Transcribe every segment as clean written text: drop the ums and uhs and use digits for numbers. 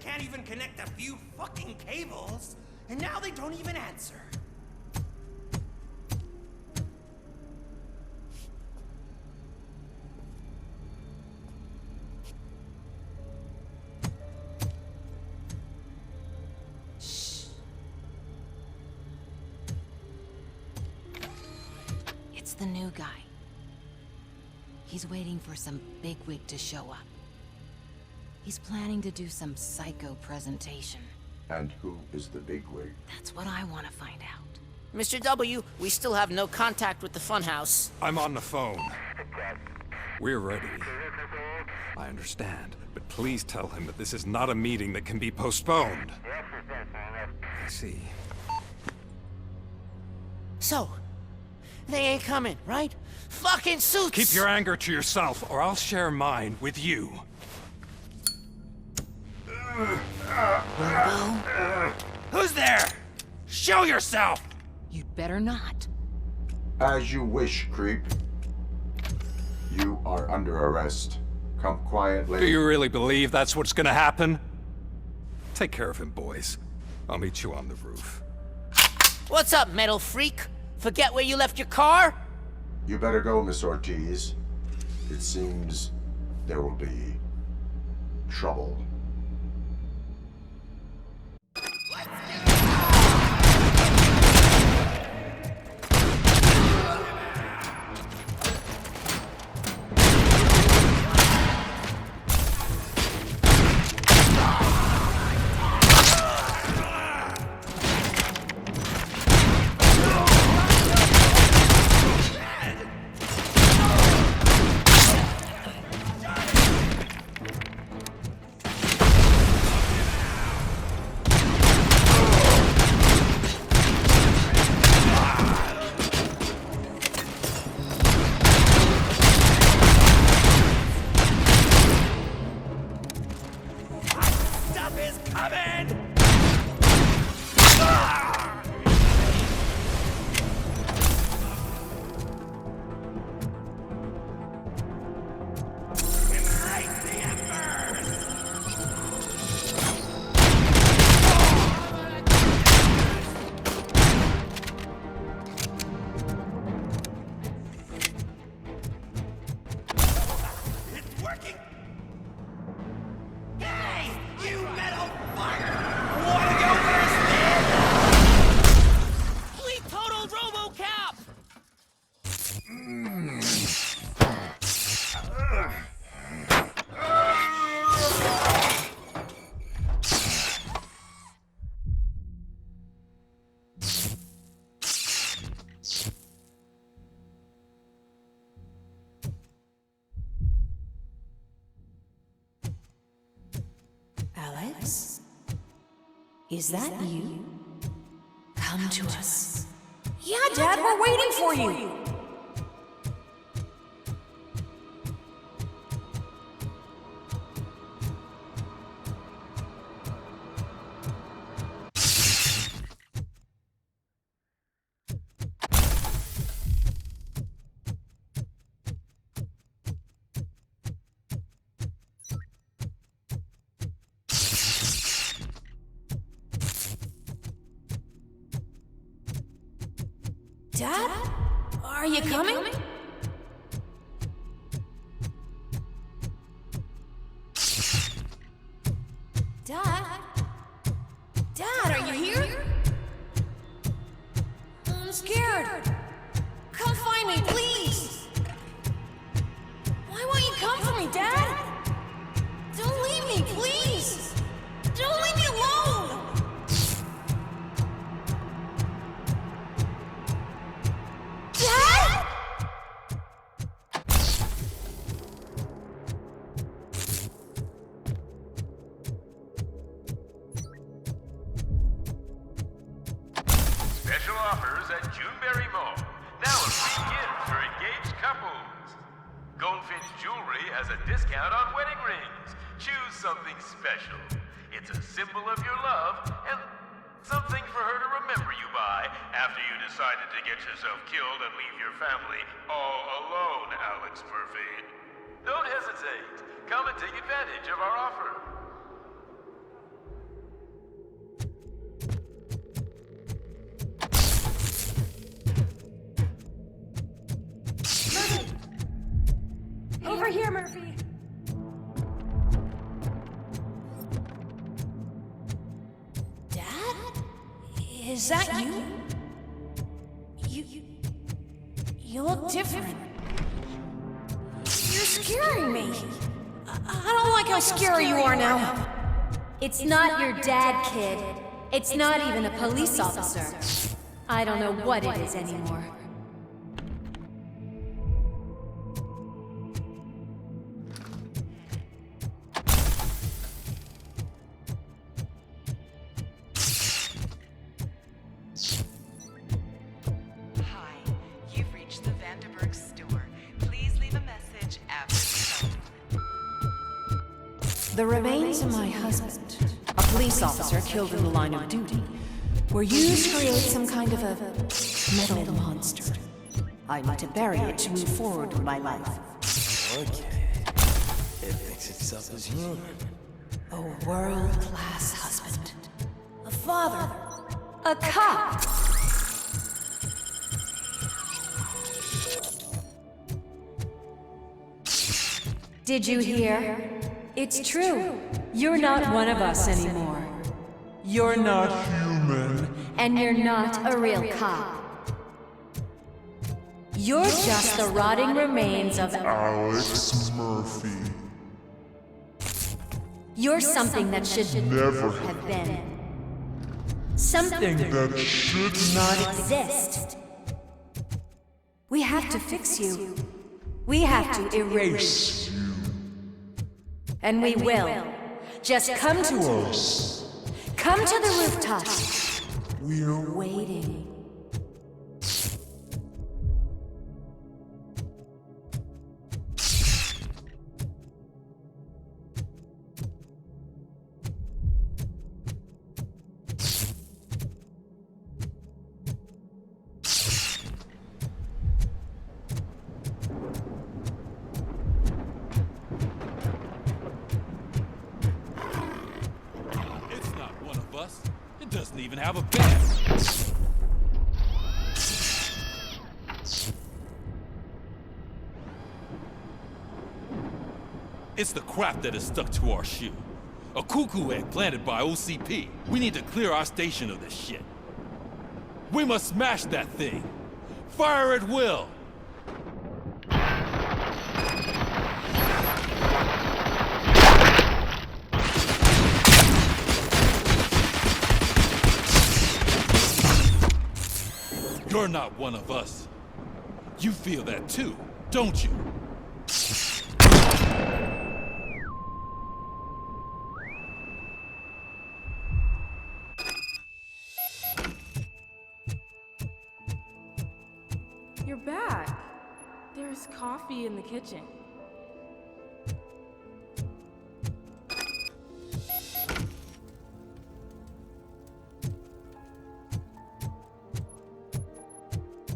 can't even connect a few fucking cables, and now they don't even answer. Shh. It's the new guy. He's waiting for some bigwig to show up. He's planning to do some psycho presentation. And who is the bigwig? That's what I want to find out. Mr. W, we still have no contact with the funhouse. I'm on the phone. We're ready. I understand, but please tell him that this is not a meeting that can be postponed. I see. So, they ain't coming, right? Fucking suits! Keep your anger to yourself, or I'll share mine with you. Robo? Who's there? Show yourself! You'd better not. As you wish, creep. You are under arrest. Come quietly. Do you really believe that's what's gonna happen? Take care of him, boys. I'll meet you on the roof. What's up, metal freak? Forget where you left your car? You better go, Miss Ortiz. It seems there will be trouble. Alex? Is that you? Come to us. Yeah, Dad, we're waiting for you! Dad? Are you coming? Dad? Dad, are you here? I'm scared. Come find me, please. Why won't you come for me, Dad? Don't leave me, please. Don't leave me alone. Dad? Special offers at Juneberry Mall. Now a free gift for engaged couples. Goldfinch Jewelry has a discount on wedding rings. Choose something special. It's a symbol of your love and something for her to remember you by after you decided to get yourself killed and leave your family all alone, Alex Murphy. Don't hesitate. Come and take advantage of our offer. Over here, Murphy! Dad? Is that you? You look different. You're scaring me. I don't like how scary you are now. It's not your dad, kid. It's not even a police officer. I don't know what it is anymore. Hi, you've reached the Vanderburg store. Please leave a message after the tone. The remains of my husband, a police officer killed in the line of duty, were used to create some kind of a metal monster. I need to bury it to move forward with my life. Okay. It thinks itself as human. A world-class husband. A father. A cop! Did you hear? It's true. You're not one of us anymore. You're not human. And you're not a real cop. You're just the rotting remains of Alex Murphy. You're something that should Never have been. Something that should not exist. We have to fix you. We have to erase you. And we will. Just come to us. Come to the rooftop. We're Waiting. It's not one of us. It doesn't even have a badge. It's the crap that is stuck to our shoe. A cuckoo egg planted by OCP. We need to clear our station of this shit. We must smash that thing. Fire at will. You're not one of us. You feel that too, don't you? You're back. There's coffee in the kitchen.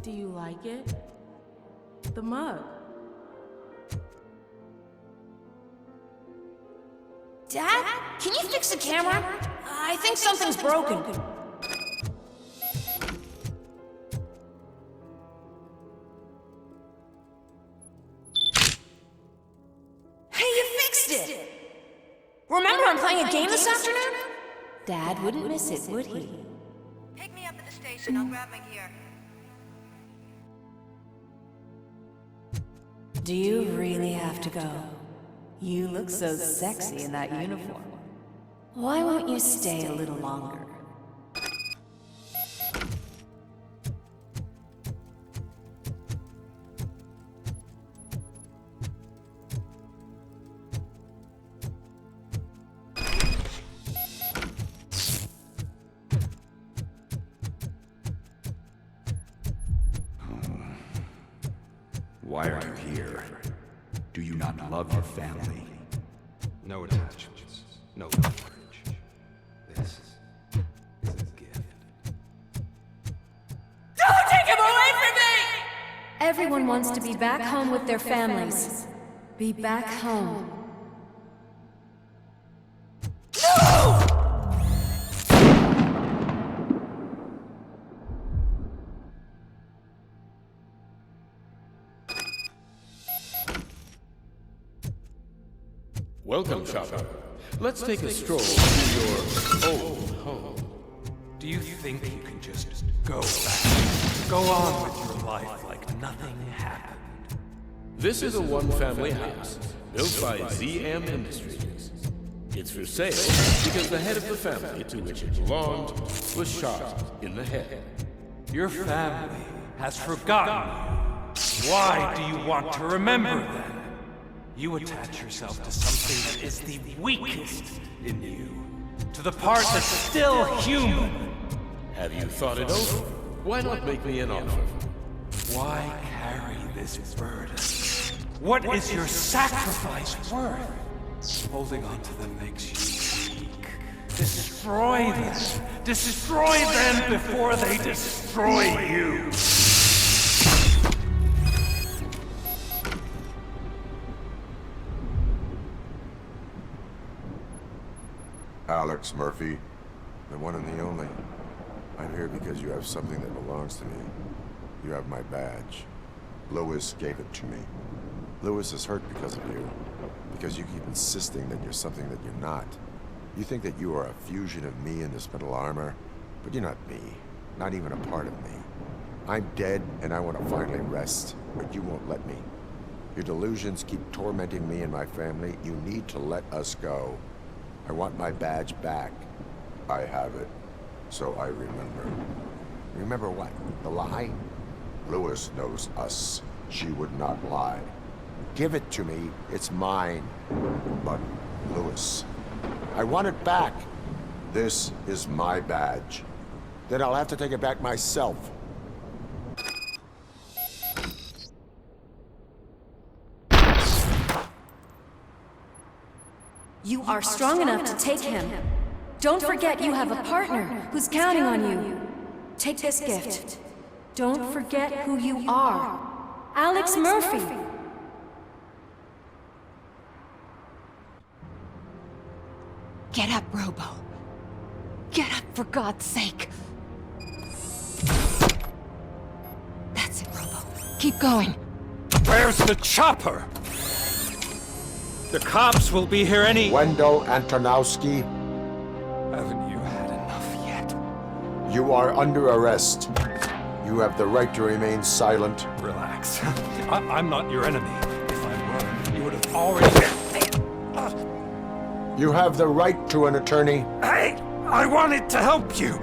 Do you like it? The mug. Dad? Can you fix the camera? I think something's broken. Hey, you fixed it! Remember I'm playing a game this afternoon? Dad wouldn't miss it, would he? Pick me up at the station. I'll grab my gear. Do you really have to go? You look so sexy in that uniform. Why won't you stay a little longer? Why are you here? Do you not love your family? No attachments, no coverage. This is a gift. Don't take him away from me! Everyone wants to be back home with their families. Be back home. Welcome, Chopper. Let's take a stroll through your old home. Do you think you can just go back? Go on with your life like nothing happened? This is a one-family house built by ZM Industries. It's for sale because the head of the family to which it belonged was shot in the head. Your family has forgotten you. Why do you want to remember them? You attach yourself to something that is the weakest in you, to the part that's still human. Have you thought it over? Why not make me an offer? Why carry this burden? What is your sacrifice worth? Holding on to them makes you weak. Destroy them. Destroy them before they destroy you. Alex Murphy, the one and the only. I'm here because you have something that belongs to me. You have my badge. Lewis gave it to me. Lewis is hurt because of you. Because you keep insisting that you're something that you're not. You think that you are a fusion of me in this metal armor, but you're not me. Not even a part of me. I'm dead and I want to finally rest, but you won't let me. Your delusions keep tormenting me and my family. You need to let us go. I want my badge back. I have it. So I remember. Remember what? The lie? Lewis knows us. She would not lie. Give it to me. It's mine. But, Lewis, I want it back. This is my badge. Then I'll have to take it back myself. You are strong enough to take him. Don't forget you have a partner who's counting on you. Take this gift. Don't forget who you are. Alex Murphy. Get up, Robo. Get up, for God's sake. That's it, Robo. Keep going. Where's the chopper? The cops will be here any— Wendell Antonowski. Haven't you had enough yet? You are under arrest. You have the right to remain silent. Relax. I'm not your enemy. If I were, you would have already— You have the right to an attorney. Hey! I wanted to help you.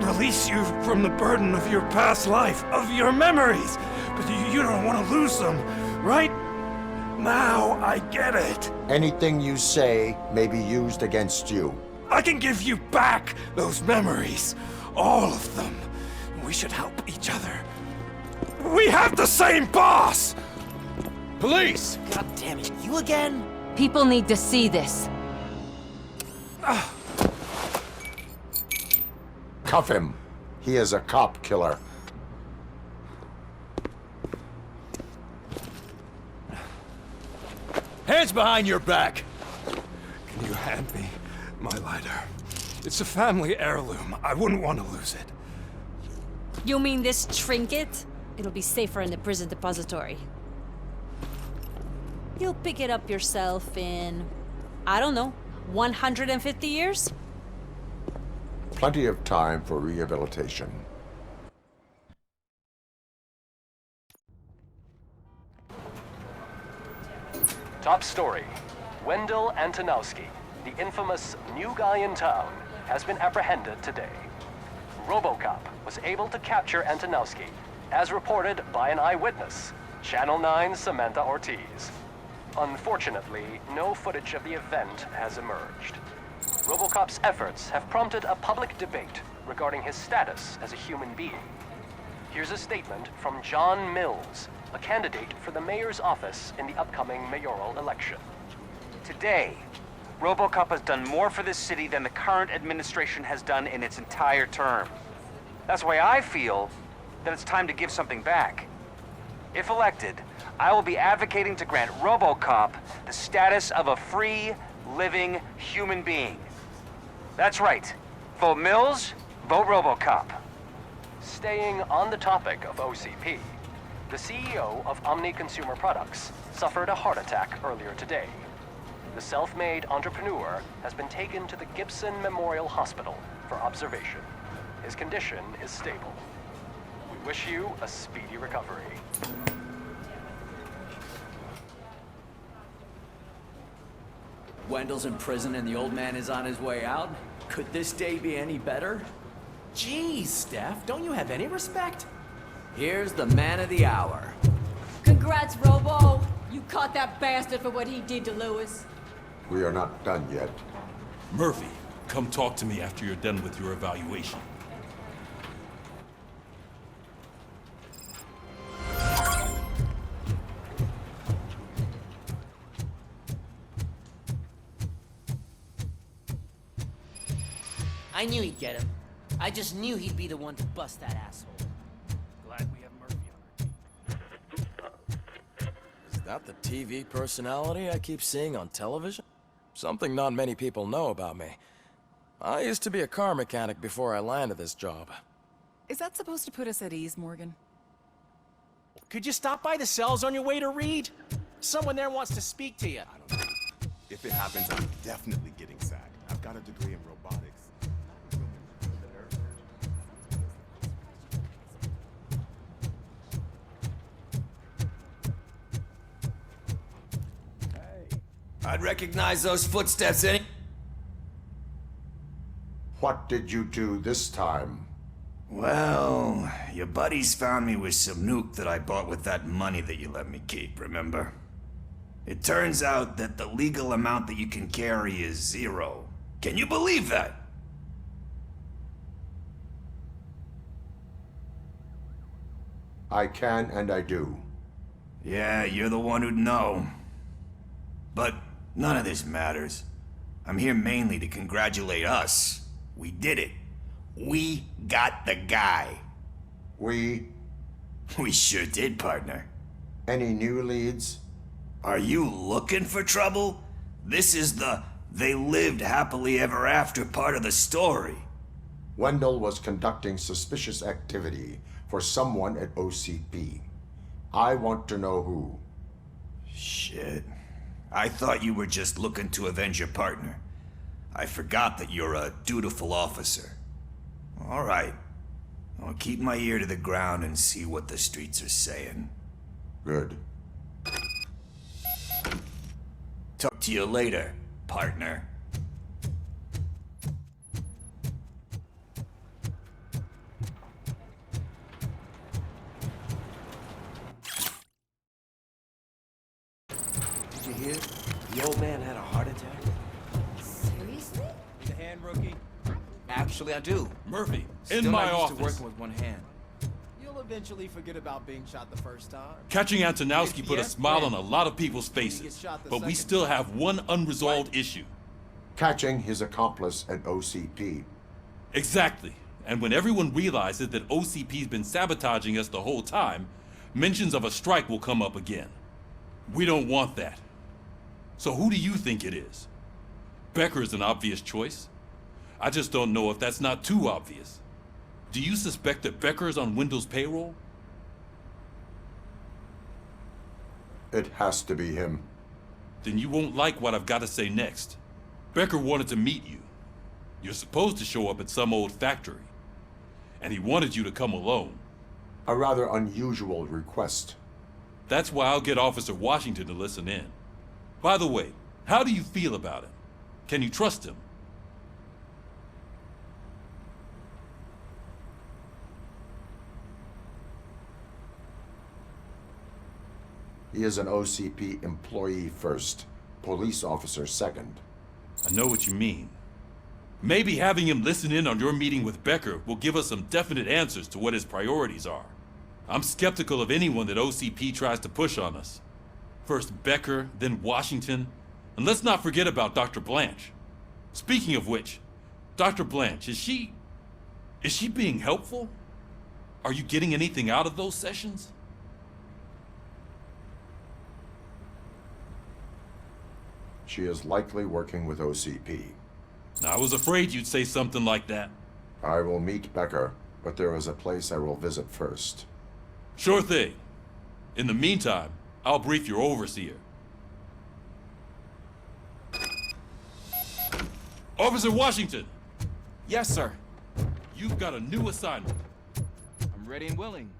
Release you from the burden of your past life, of your memories. But you don't want to lose them, right? Now I get it. Anything you say may be used against you. I can give you back those memories. All of them. We should help each other. We have the same boss! Police! God damn it, you again? People need to see this. Cuff him. He is a cop killer. Hands behind your back! Can you hand me my lighter? It's a family heirloom. I wouldn't want to lose it. You mean this trinket? It'll be safer in the prison depository. You'll pick it up yourself in, I don't know, 150 years? Plenty of time for rehabilitation. Top story. Wendell Antonowski, the infamous new guy in town, has been apprehended today. Robocop was able to capture Antonowski, as reported by an eyewitness, Channel 9's Samantha Ortiz. Unfortunately, no footage of the event has emerged. Robocop's efforts have prompted a public debate regarding his status as a human being. Here's a statement from John Mills, a candidate for the mayor's office in the upcoming mayoral election. Today, Robocop has done more for this city than the current administration has done in its entire term. That's why I feel that it's time to give something back. If elected, I will be advocating to grant Robocop the status of a free, living human being. That's right. Vote Mills, vote Robocop. Staying on the topic of OCP, the CEO of Omni Consumer Products suffered a heart attack earlier today. The self-made entrepreneur has been taken to the Gibson Memorial Hospital for observation. His condition is stable. We wish you a speedy recovery. Wendell's in prison and the old man is on his way out? Could this day be any better? Jeez, Steph, don't you have any respect? Here's the man of the hour. Congrats, Robo! You caught that bastard for what he did to Lewis. We are not done yet. Murphy, come talk to me after you're done with your evaluation. I knew he'd get him. I just knew he'd be the one to bust that asshole. Glad we have Murphy on our team. Is that the TV personality I keep seeing on television? Something not many people know about me. I used to be a car mechanic before I landed this job. Is that supposed to put us at ease, Morgan? Could you stop by the cells on your way to Reed? Someone there wants to speak to you. I don't know. If it happens, I'm definitely getting sacked. I've got a degree in robotics. I'd recognize those footsteps any... What did you do this time? Well, your buddies found me with some nuke that I bought with that money that you let me keep, remember? It turns out that the legal amount that you can carry is 0. Can you believe that? I can and I do. Yeah, you're the one who'd know. But none of this matters. I'm here mainly to congratulate us. We did it. We got the guy. We sure did, partner. Any new leads? Are you looking for trouble? This is the they lived happily ever after part of the story. Wendell was conducting suspicious activity for someone at OCP. I want to know who. Shit. I thought you were just looking to avenge your partner. I forgot that you're a dutiful officer. All right. I'll keep my ear to the ground and see what the streets are saying. Good. Talk to you later, partner. Did you hear? The old man had a heart attack. Seriously? Need a hand, rookie? Actually, I do. Murphy, Still in my not used office. to working with one hand. You'll eventually forget about being shot the first time. Catching Antonowski put a Yes, smile on when? a lot of people's When he faces, gets shot the but we second still have one unresolved issue. Catching his accomplice at OCP. Exactly. And when everyone realizes that OCP's been sabotaging us the whole time, mentions of a strike will come up again. We don't want that. So who do you think it is? Becker is an obvious choice. I just don't know if that's not too obvious. Do you suspect that Becker is on Wendell's payroll? It has to be him. Then you won't like what I've got to say next. Becker wanted to meet you. You're supposed to show up at some old factory. And he wanted you to come alone. A rather unusual request. That's why I'll get Officer Washington to listen in. By the way, how do you feel about him? Can you trust him? He is an OCP employee first, police officer second. I know what you mean. Maybe having him listen in on your meeting with Becker will give us some definite answers to what his priorities are. I'm skeptical of anyone that OCP tries to push on us. First Becker, then Washington, and let's not forget about Dr. Blanche. Speaking of which, Dr. Blanche, is she being helpful? Are you getting anything out of those sessions? She is likely working with OCP. I was afraid you'd say something like that. I will meet Becker, but there is a place I will visit first. Sure thing. In the meantime, I'll brief your overseer. Officer Washington! Yes, sir. You've got a new assignment. I'm ready and willing.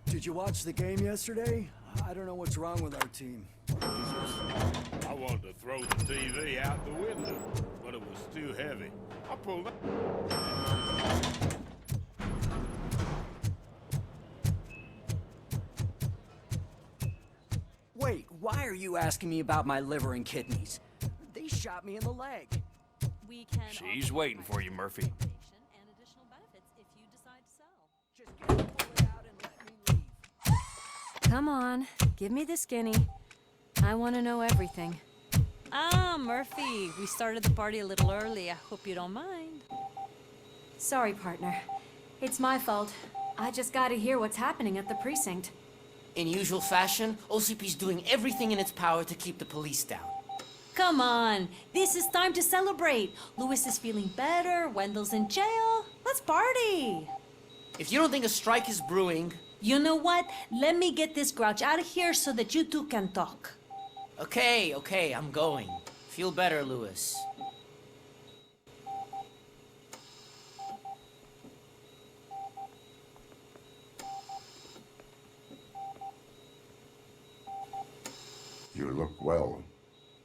Did you watch the game yesterday? I don't know what's wrong with our team. I wanted to throw the TV out the window, but it was too heavy. I pulled it. Wait, why are you asking me about my liver and kidneys? They shot me in the leg. We can. She's waiting for you, Murphy. And additional benefits if you decide to sell. Just get the bullet out and let me leave. Come on, give me the skinny. I want to know everything. Ah, Murphy, we started the party a little early. I hope you don't mind. Sorry, partner. It's my fault. I just gotta hear what's happening at the precinct. In usual fashion, OCP's doing everything in its power to keep the police down. Come on, this is time to celebrate. Louis is feeling better, Wendell's in jail. Let's party. If you don't think a strike is brewing... You know what? Let me get this grouch out of here so that you two can talk. Okay, I'm going. Feel better, Louis. You look well.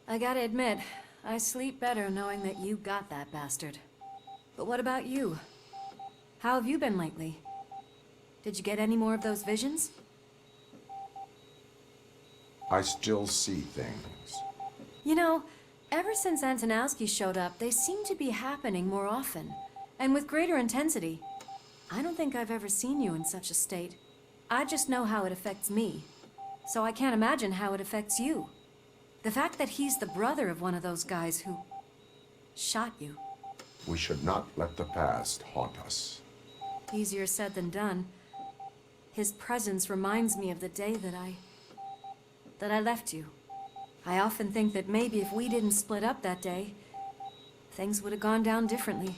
I gotta admit, I sleep better knowing that you got that bastard. But what about you? How have you been lately? Did you get any more of those visions? I still see things. You know, ever since Antonowski showed up, they seem to be happening more often, and with greater intensity. I don't think I've ever seen you in such a state. I just know how it affects me, so I can't imagine how it affects you. The fact that he's the brother of one of those guys who shot you. We should not let the past haunt us. Easier said than done. His presence reminds me of the day that I left you. I often think that maybe if we didn't split up that day, things would have gone down differently.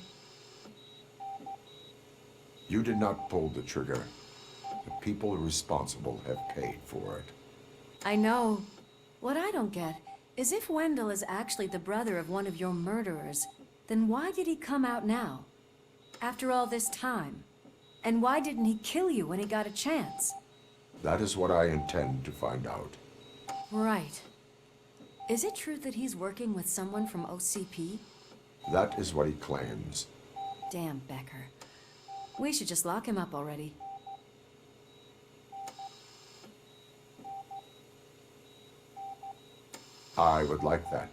You did not pull the trigger. The people responsible have paid for it. I know. What I don't get is if Wendell is actually the brother of one of your murderers, then why did he come out now? After all this time? And why didn't he kill you when he got a chance? That is what I intend to find out. Right. Is it true that he's working with someone from OCP? That is what he claims. Damn Becker. We should just lock him up already. I would like that.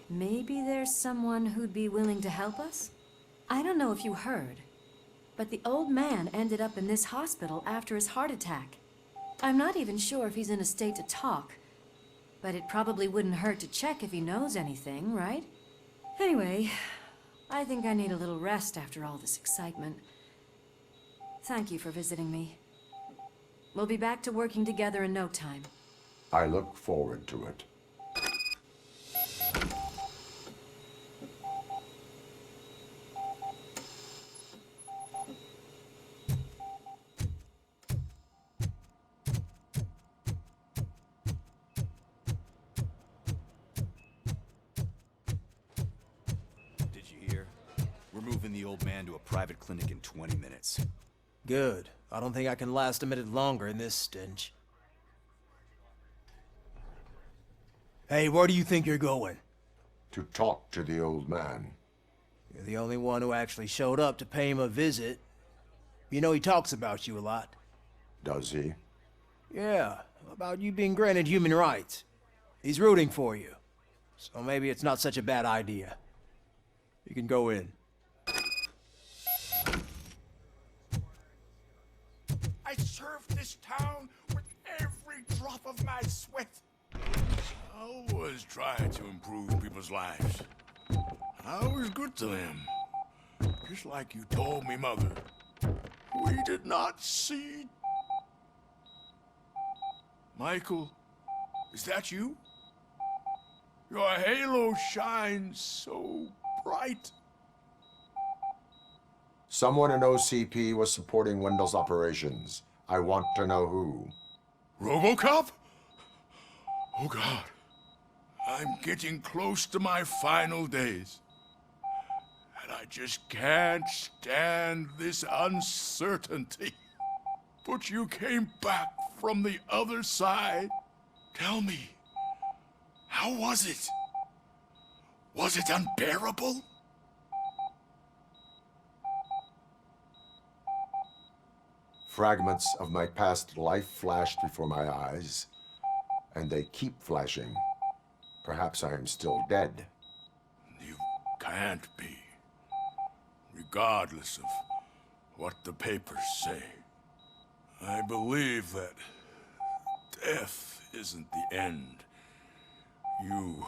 Maybe there's someone who'd be willing to help us? I don't know if you heard, but the old man ended up in this hospital after his heart attack. I'm not even sure if he's in a state to talk, but it probably wouldn't hurt to check if he knows anything, right? Anyway, I think I need a little rest after all this excitement. Thank you for visiting me. We'll be back to working together in no time. I look forward to it. Did you hear? We're moving the old man to a private clinic in 20 minutes. Good. I don't think I can last a minute longer in this stench. Hey, where do you think you're going? To talk to the old man. You're the only one who actually showed up to pay him a visit. You know he talks about you a lot. Does he? Yeah, about you being granted human rights. He's rooting for you. So maybe it's not such a bad idea. You can go in. I served this town with every drop of my sweat. I always try to improve people's lives. I was good to them. Just like you told me, Mother. We did not see... Michael, is that you? Your halo shines so bright. Someone in OCP was supporting Wendell's operations. I want to know who. Robocop? Oh God. I'm getting close to my final days. And I just can't stand this uncertainty. But you came back from the other side. Tell me, how was it? Was it unbearable? Fragments of my past life flashed before my eyes, and they keep flashing. Perhaps I am still dead. You can't be, regardless of what the papers say. I believe that death isn't the end. You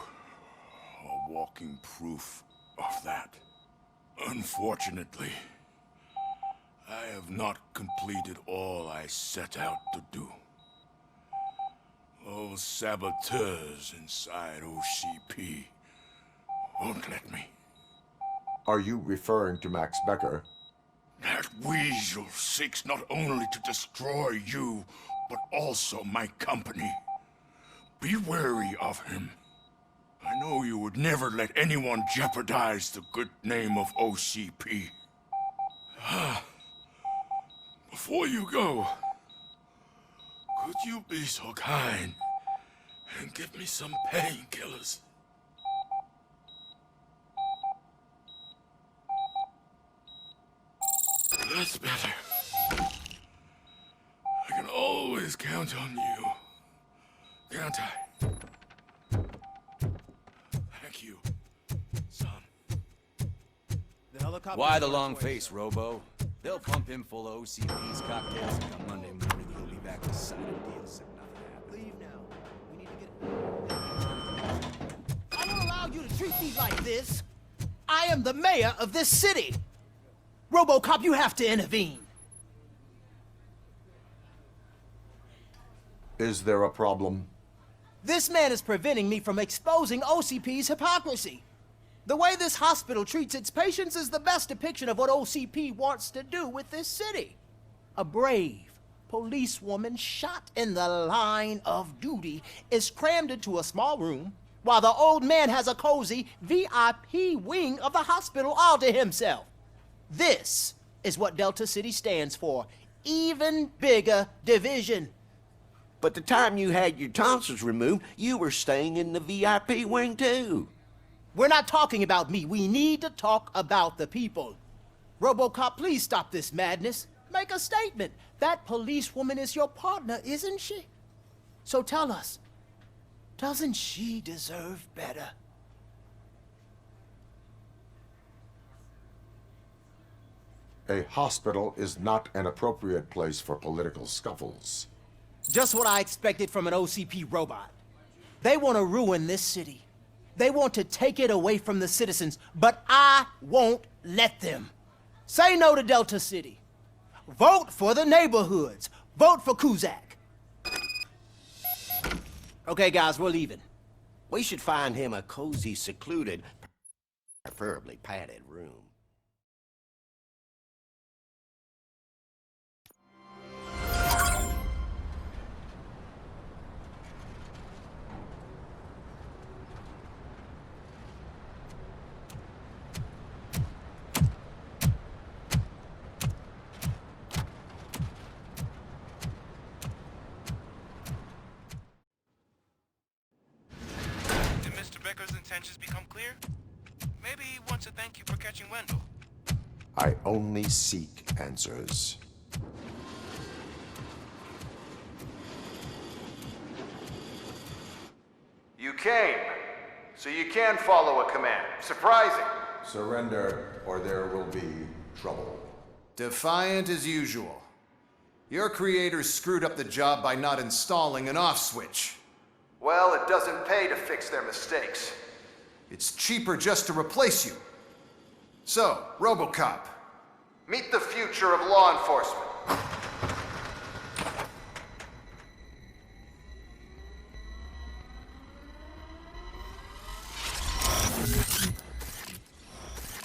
are walking proof of that. Unfortunately, I have not completed all I set out to do. Those saboteurs inside OCP won't let me. Are you referring to Max Becker? That weasel seeks not only to destroy you, but also my company. Be wary of him. I know you would never let anyone jeopardize the good name of OCP. Before you go, could you be so kind and give me some painkillers? That's better. I can always count on you, can't I? Thank you, son. Why the long face, Robo? They'll pump him full of OCP's cocktails, and come Monday morning he'll be back to sign a deal as if nothing happened. Leave now. We need to get... I don't allow you to treat me like this. I am the mayor of this city. Robocop, you have to intervene. Is there a problem? This man is preventing me from exposing OCP's hypocrisy. The way this hospital treats its patients is the best depiction of what OCP wants to do with this city. A brave policewoman shot in the line of duty is crammed into a small room, while the old man has a cozy VIP wing of the hospital all to himself. This is what Delta City stands for. Even bigger division. But the time you had your tonsils removed, you were staying in the VIP wing too. We're not talking about me. We need to talk about the people. Robocop, please stop this madness. Make a statement. That policewoman is your partner, isn't she? So tell us, doesn't she deserve better? A hospital is not an appropriate place for political scuffles. Just what I expected from an OCP robot. They want to ruin this city. They want to take it away from the citizens, but I won't let them. Say no to Delta City. Vote for the neighborhoods. Vote for Kuzak. Okay, guys, we're leaving. We should find him a cozy, secluded, preferably padded room. Intentions become clear? Maybe he wants to thank you for catching Wendell. I only seek answers. You came, so you can follow a command. Surprising. Surrender, or there will be trouble. Defiant as usual. Your creators screwed up the job by not installing an off switch. Well, it doesn't pay to fix their mistakes. It's cheaper just to replace you. So, Robocop, meet the future of law enforcement.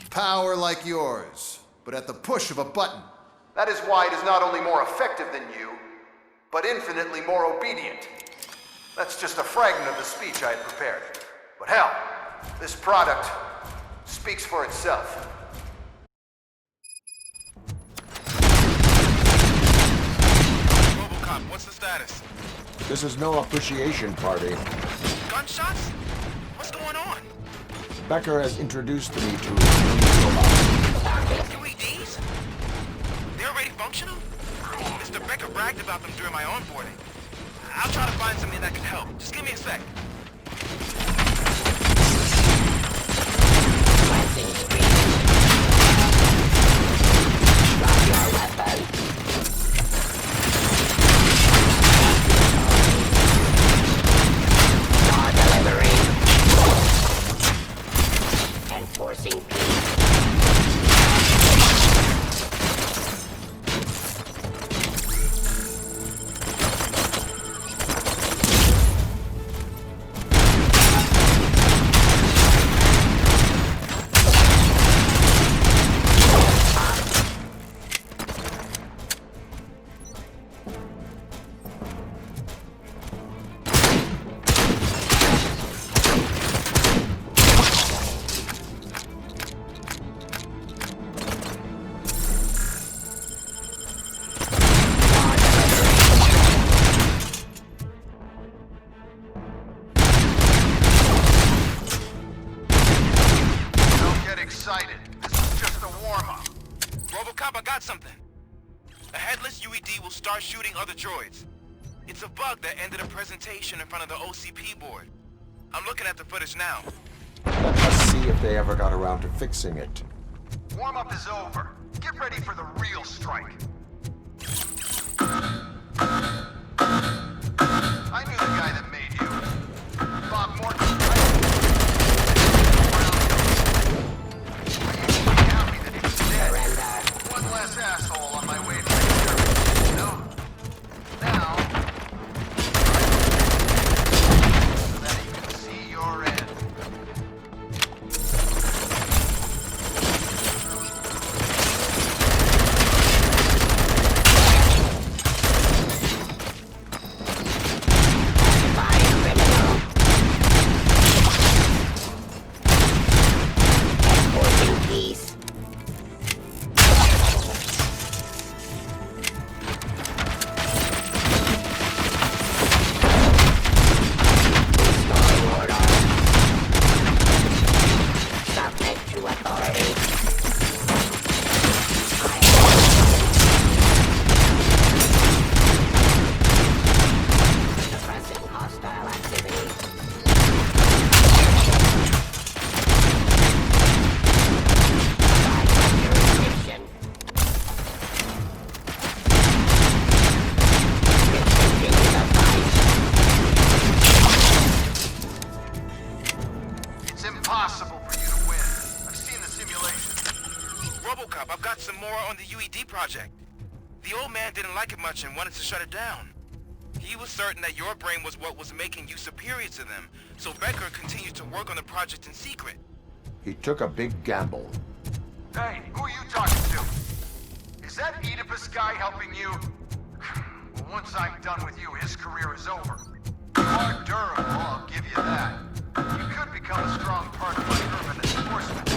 Power like yours, but at the push of a button. That is why it is not only more effective than you, but infinitely more obedient. That's just a fragment of the speech I had prepared. But hell, this product speaks for itself. Robocop, what's the status? This is no appreciation party. Gunshots? What's going on? Becker has introduced me to UEDs? They're already functional? Mr. Becker bragged about them during my onboarding. I'll try to find something that can help. Just give me a sec. Drop your weapon. Law delivery. Enforcing peace. Excited. This is just a warm-up. Robocop, I got something. A headless UED will start shooting other droids. It's a bug that ended a presentation in front of the OCP board. I'm looking at the footage now. Let us see if they ever got around to fixing it. Warm-up is over. Get ready for the real strike. I knew the guy that made you. Bob Morton. One less asshole on my way to the service, you know? Now, so that you can see your end. Enforcing peace. It's impossible for you to win. I've seen the simulation. Robocop, I've got some more on the UED project. The old man didn't like it much and wanted to shut it down. He was certain that your brain was what was making you superior to them, so Becker continued to work on the project in secret. He took a big gamble. Hey, who are you talking to? Is that Oedipus guy helping you? Well, once I'm done with you, his career is over. You are durable, I'll give you that. You could become a strong part of my urban enforcement.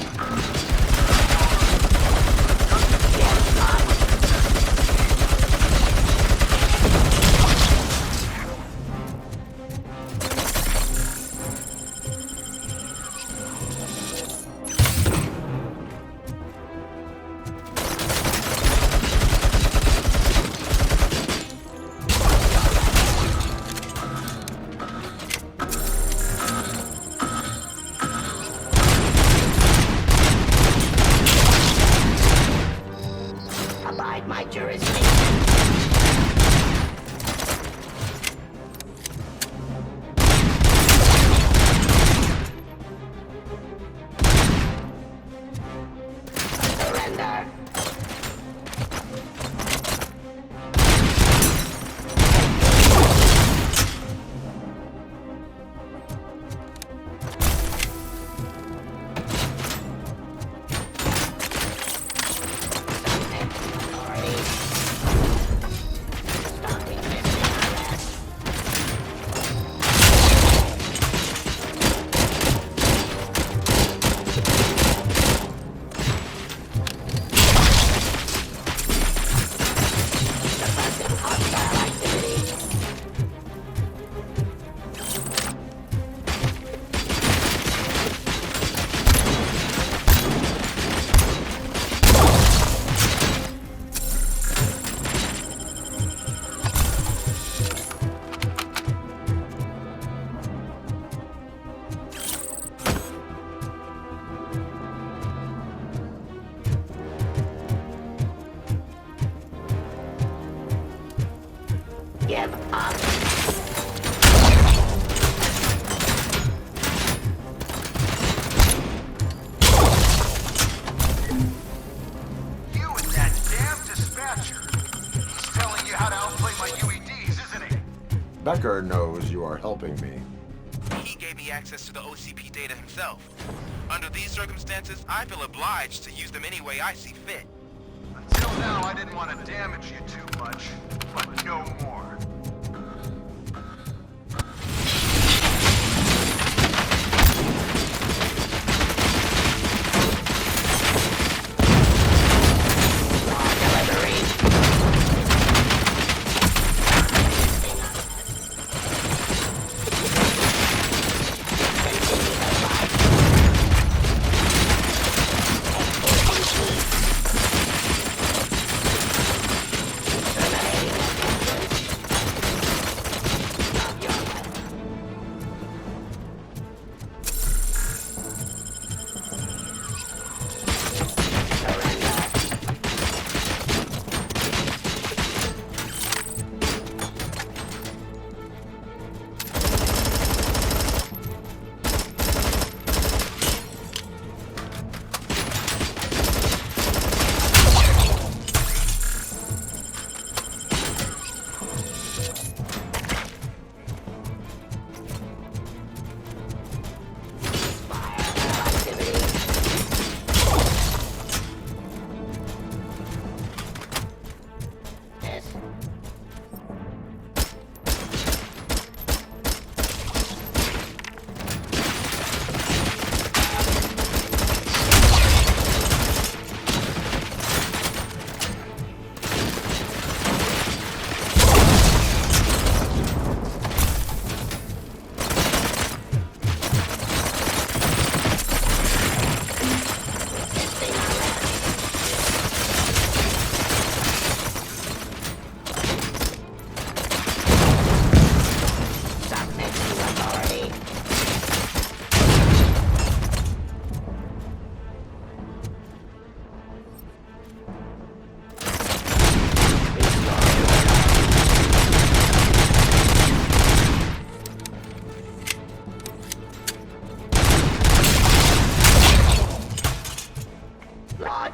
Becker knows you are helping me. He gave me access to the OCP data himself. Under these circumstances, I feel obliged to use them any way I see fit. Until now, I didn't want to damage you too much, but no more.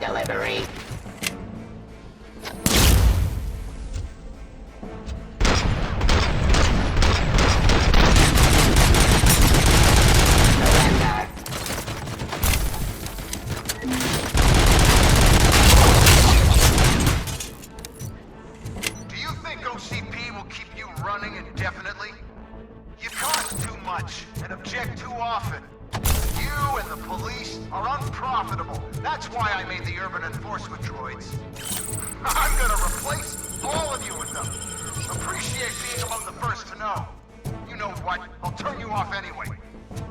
delivery. Do you think OCP will keep you running indefinitely? You cost too much and object too often. You and the police are unprofitable. That's why I made the urban enforcement droids. I'm gonna replace all of you with them. Appreciate being among the first to know. You know what? I'll turn you off anyway.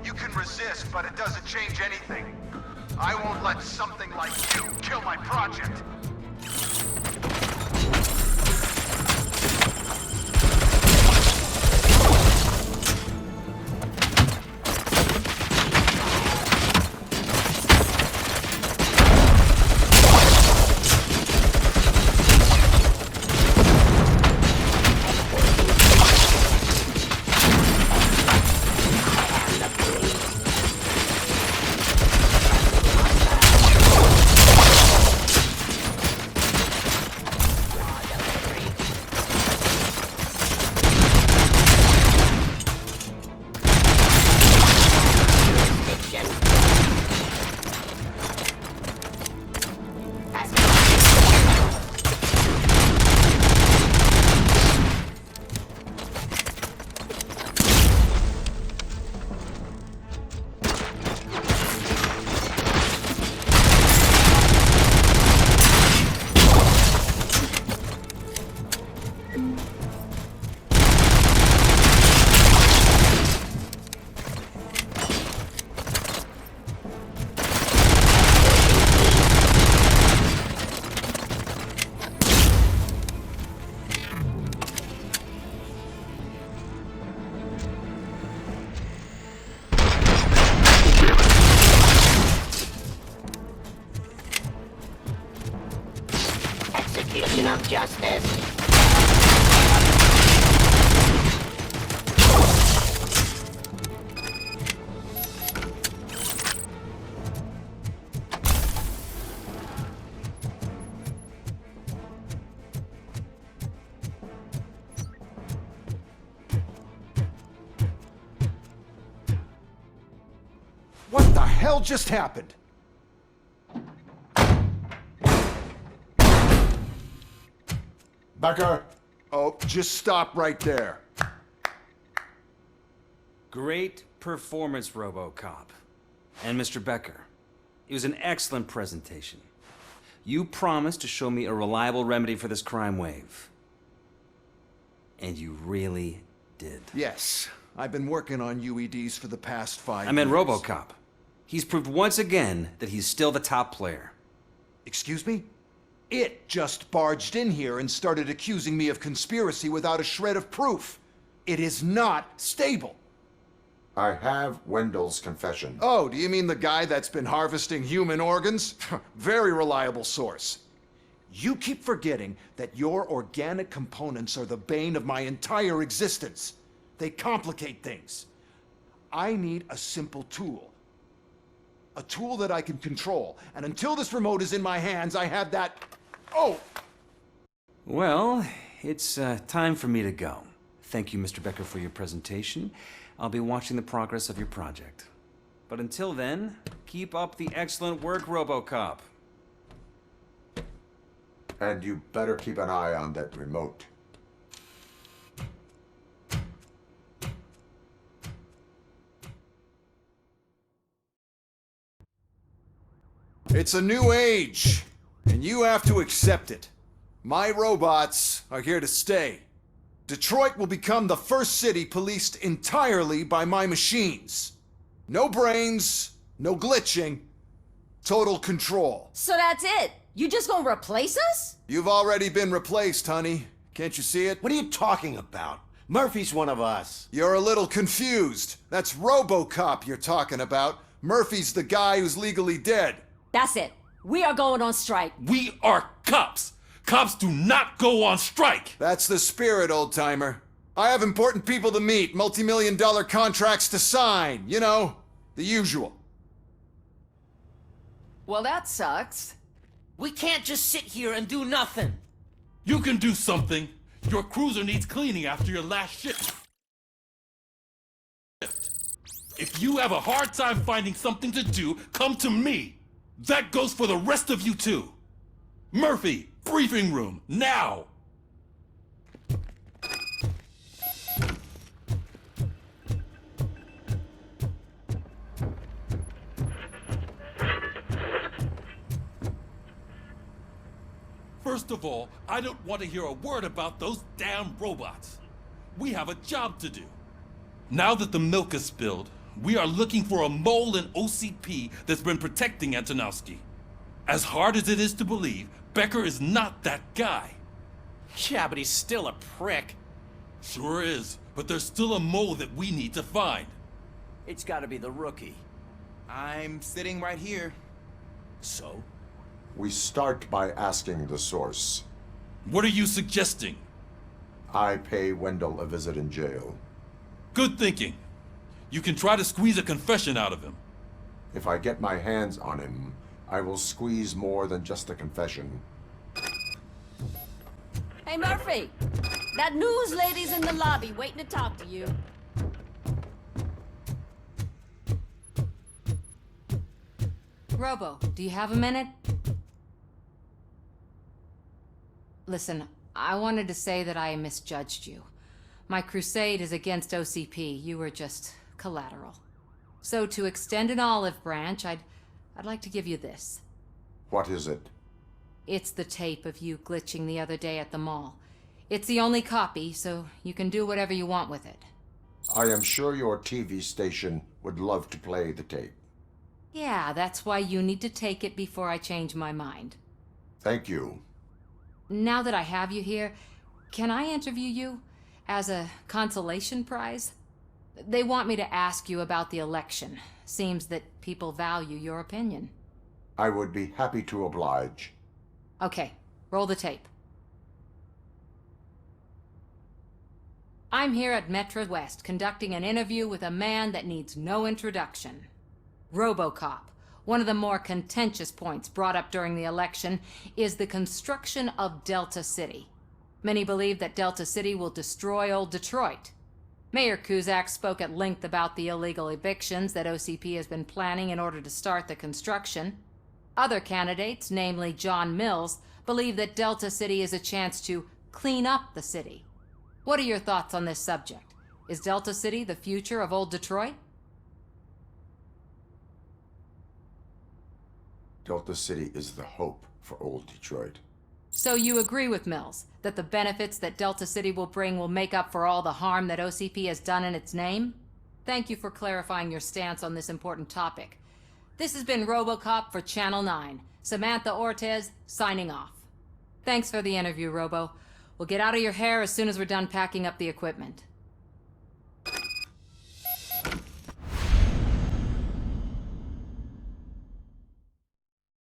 You can resist, but it doesn't change anything. I won't let something like you kill my project. Execution of justice. hell just happened? Becker! Oh, just stop right there. Great performance, Robocop. And Mr. Becker, it was an excellent presentation. You promised to show me a reliable remedy for this crime wave. And you really did. Yes, I've been working on UEDs for the past 5 years. I meant Robocop. He's proved once again that he's still the top player. Excuse me? It just barged in here and started accusing me of conspiracy without a shred of proof. It is not stable. I have Wendell's confession. Oh, do you mean the guy that's been harvesting human organs? Very reliable source. You keep forgetting that your organic components are the bane of my entire existence. They complicate things. I need a simple tool. A tool that I can control. And until this remote is in my hands, I have that... Oh! Well, it's time for me to go. Thank you, Mr. Becker, for your presentation. I'll be watching the progress of your project. But until then, keep up the excellent work, Robocop. And you better keep an eye on that remote. It's a new age, and you have to accept it. My robots are here to stay. Detroit will become the first city policed entirely by my machines. No brains, no glitching, total control. So that's it? You just gonna replace us? You've already been replaced, honey. Can't you see it? What are you talking about? Murphy's one of us. You're a little confused. That's Robocop you're talking about. Murphy's the guy who's legally dead. That's it. We are going on strike. We are cops. Cops do not go on strike. That's the spirit, old-timer. I have important people to meet, multi-million-dollar contracts to sign. You know, the usual. Well, that sucks. We can't just sit here and do nothing. You can do something. Your cruiser needs cleaning after your last shift. If you have a hard time finding something to do, come to me. That goes for the rest of you too. Murphy, briefing room, now! First of all, I don't want to hear a word about those damn robots. We have a job to do. Now that the milk is spilled, we are looking for a mole in OCP that's been protecting Antonowski. As hard as it is to believe, Becker is not that guy. Yeah, but he's still a prick. Sure is, but there's still a mole that we need to find. It's gotta be the rookie. I'm sitting right here. So? We start by asking the source. What are you suggesting? I pay Wendell a visit in jail. Good thinking. You can try to squeeze a confession out of him. If I get my hands on him, I will squeeze more than just a confession. Hey, Murphy. That news lady's in the lobby waiting to talk to you. Robo, do you have a minute? Listen, I wanted to say that I misjudged you. My crusade is against OCP. You were just collateral. So to extend an olive branch, I'd like to give you this. What is it? It's the tape of you glitching the other day at the mall. It's the only copy, so you can do whatever you want with it. I am sure your TV station would love to play the tape. Yeah, that's why you need to take it before I change my mind. Thank you. Now that I have you here, can I interview you as a consolation prize? They want me to ask you about the election. Seems that people value your opinion. I would be happy to oblige. Okay, roll the tape. I'm here at Metro West conducting an interview with a man that needs no introduction. Robocop. One of the more contentious points brought up during the election is the construction of Delta City. Many believe that Delta City will destroy old Detroit. Mayor Kuzak spoke at length about the illegal evictions that OCP has been planning in order to start the construction. Other candidates, namely John Mills, believe that Delta City is a chance to clean up the city. What are your thoughts on this subject? Is Delta City the future of old Detroit? Delta City is the hope for old Detroit. So you agree with Mills, that the benefits that Delta City will bring will make up for all the harm that OCP has done in its name? Thank you for clarifying your stance on this important topic. This has been Robocop for Channel 9. Samantha Ortez, signing off. Thanks for the interview, Robo. We'll get out of your hair as soon as we're done packing up the equipment.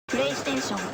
PlayStation